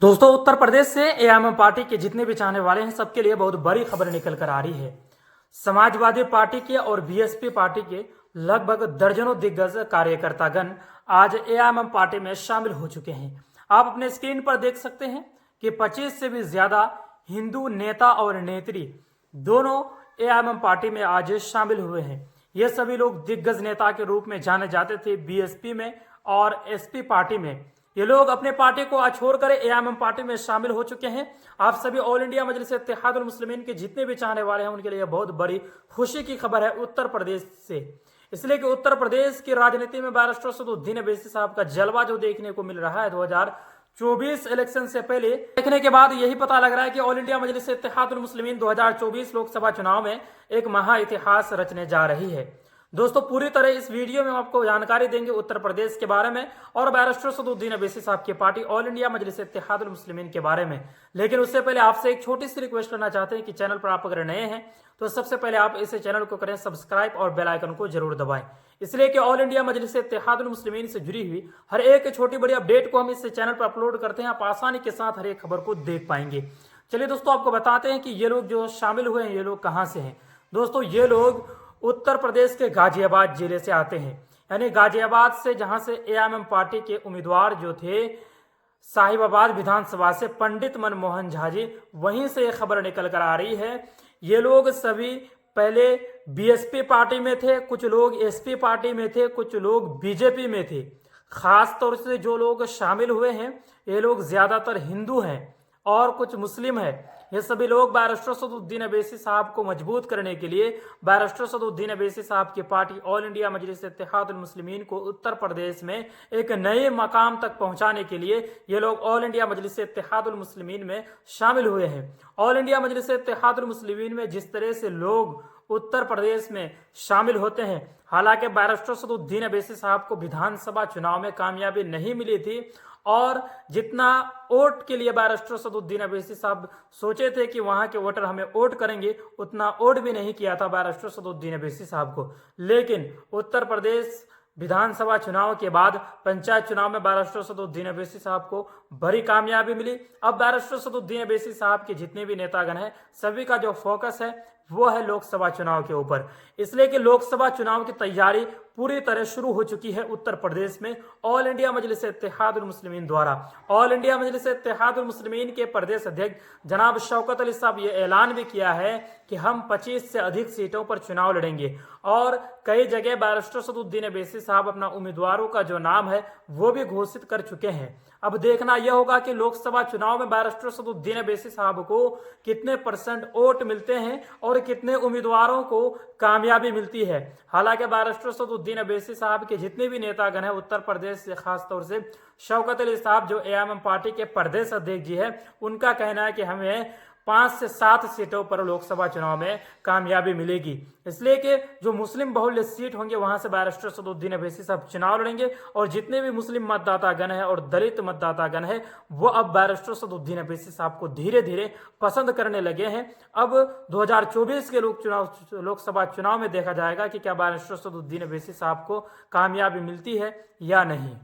दोस्तों, उत्तर प्रदेश से AIMIM party के जितने भी चाहने वाले हैं सबके लिए बहुत बड़ी खबर निकल कर आ रही है। समाजवादी पार्टी के और बीएसपी पार्टी के लगभग दर्जनों दिग्गज कार्यकर्तागण आज एआईएमआईएम पार्टी में शामिल हो चुके हैं। आप अपने स्क्रीन पर देख सकते हैं कि 25 से भी ज्यादा हिंदू नेता और नेत्री दोनों एआईएमआईएम पार्टी में आज शामिल हुए हैं। ये सभी लोग दिग्गज नेता के रूप में जाने जाते थे बीएसपी में और एसपी पार्टी में। ये लोग अपने पार्टी को आज छोड़कर एआईएमआईएम पार्टी में शामिल हो चुके हैं। आप सभी ऑल इंडिया मजलिस इत्तेहादुल मुस्लिमीन के जितने भी चाहने वाले हैं उनके लिए बहुत बड़ी खुशी की खबर है उत्तर प्रदेश से। इसलिए कि उत्तर प्रदेश की राजनीति में बैरिस्टर असदुद्दीन अवैसी साहब का जलवा जो देखने को मिल रहा है 2024 इलेक्शन से पहले देखने के बाद यही पता लग रहा है कि ऑल इंडिया मजलिस इत्तेहादुल मुस्लिमीन 2024 लोकसभा चुनाव में एक महा इतिहास रचने जा रही है। दोस्तों, पूरी तरह इस वीडियो में हम आपको जानकारी देंगे उत्तर प्रदेश के बारे में और बैरिस्टर असदुद्दीन अवैसी साहब की पार्टी ऑल इंडिया मजलिस इत्तेहादुल मुस्लिमीन के बारे में। लेकिन उससे पहले आपसे एक छोटी सी रिक्वेस्ट करना चाहते हैं कि चैनल पर आप अगर नए हैं तो सबसे पहले आप इस चैनल को करें सब्सक्राइब और बेल आइकन को जरूर दबाएं, इसलिए कि ऑल इंडिया मजलिस इत्तेहादुल मुस्लिमीन से जुड़ी हुई हर एक छोटी बड़ी अपडेट को हम इस चैनल पर अपलोड करते हैं। आप आसानी के साथ हर एक खबर को देख पाएंगे। चलिए दोस्तों, आपको बताते हैं कि ये लोग जो शामिल हुए हैं ये लोग कहाँ से हैं। दोस्तों, ये लोग उत्तर प्रदेश के गाजियाबाद जिले से आते हैं, यानी गाजियाबाद से, जहां से एआईएमआईएम पार्टी के उम्मीदवार जो थे साहिबाबाद विधानसभा से पंडित मनमोहन झा जी, वहीं से यह खबर निकल कर आ रही है। ये लोग सभी पहले बीएसपी पार्टी में थे, कुछ लोग एसपी पार्टी में थे, कुछ लोग बीजेपी में थे। खास तौर से जो लोग शामिल हुए हैं ये लोग ज्यादातर हिंदू हैं और कुछ मुस्लिम है। ये सभी लोग बैरिस्टर असदुद्दीन अवैसी साहब को मजबूत करने के लिए बैरिस्टर असदुद्दीन अवैसी साहब की पार्टी ऑल इंडिया मजलिस इत्तेहादुल मुस्लिमीन को उत्तर प्रदेश में एक नए मकाम तक पहुंचाने के लिए ये लोग ऑल इंडिया मजलिस इत्तेहादुल मुस्लिमीन में शामिल हुए हैं। ऑल इंडिया मजलिस इत्तेहादुल मुस्लिमीन में जिस तरह से लोग उत्तर प्रदेश में शामिल होते हैं, हालांकि बैरिस्टर असदुद्दीन अवैसी साहब को विधानसभा चुनाव में कामयाबी नहीं मिली थी और जितना वोट के लिए बैरिस्टर असदुद्दीन अवैसी साहब सोचे थे कि वहां के वोटर हमें वोट करेंगे, उतना वोट भी नहीं किया था बैरिस्टर असदुद्दीन अवैसी साहब को। लेकिन उत्तर प्रदेश विधानसभा चुनाव के बाद पंचायत चुनाव में बैरिस्टर असदुद्दीन अवैसी साहब को बड़ी कामयाबी मिली। अब बैरिस्टर असदुद्दीन अवैसी साहब के जितने भी नेतागण हैं सभी का जो फोकस है वो है लोकसभा चुनाव के ऊपर, इसलिए कि लोकसभा चुनाव की तैयारी पूरी तरह शुरू हो चुकी है उत्तर प्रदेश में ऑल इंडिया मजलिस इत्तेहादुल मुस्लिमीन द्वारा। ऑल इंडिया मजलिस इत्तेहादुल मुस्लिमीन के प्रदेश अध्यक्ष जनाब शौकत अली साहब ये ऐलान भी किया है कि हम 25 से अधिक सीटों पर चुनाव लड़ेंगे और कई जगह बैरिस्टर असदुद्दीन अवैसी साहब अपना उम्मीदवारों का जो नाम है वो भी घोषित कर चुके हैं। अब देखना यह होगा कि लोकसभा चुनाव में बैरिस्टर असदुद्दीन अवैसी साहब को कितने % वोट मिलते हैं और कितने उम्मीदवारों को कामयाबी मिलती है। हालांकि बैरिस्टर असदुद्दीन अवैसी साहब के जितने भी नेतागण हैं उत्तर प्रदेश से, खास तौर से शौकत अली साहब जो एआईएमआईएम पार्टी के प्रदेश अध्यक्ष जी है, उनका कहना है कि हमें 5 से 7 सीटों पर लोकसभा चुनाव में कामयाबी मिलेगी, इसलिए कि जो मुस्लिम बहुल्य सीट होंगे वहां से बैरिस्टर असदुद्दीन अवैसी साहब चुनाव लड़ेंगे और जितने भी मुस्लिम मतदातागण है और दलित मतदातागण है वो अब बैरिस्टर असदुद्दीन अवैसी साहब को धीरे धीरे पसंद करने लगे हैं। अब 2024 के लोकसभा चुनाव में देखा जाएगा कि क्या बैरिस्टर असदुद्दीन अवैसी साहब को कामयाबी मिलती है या नहीं।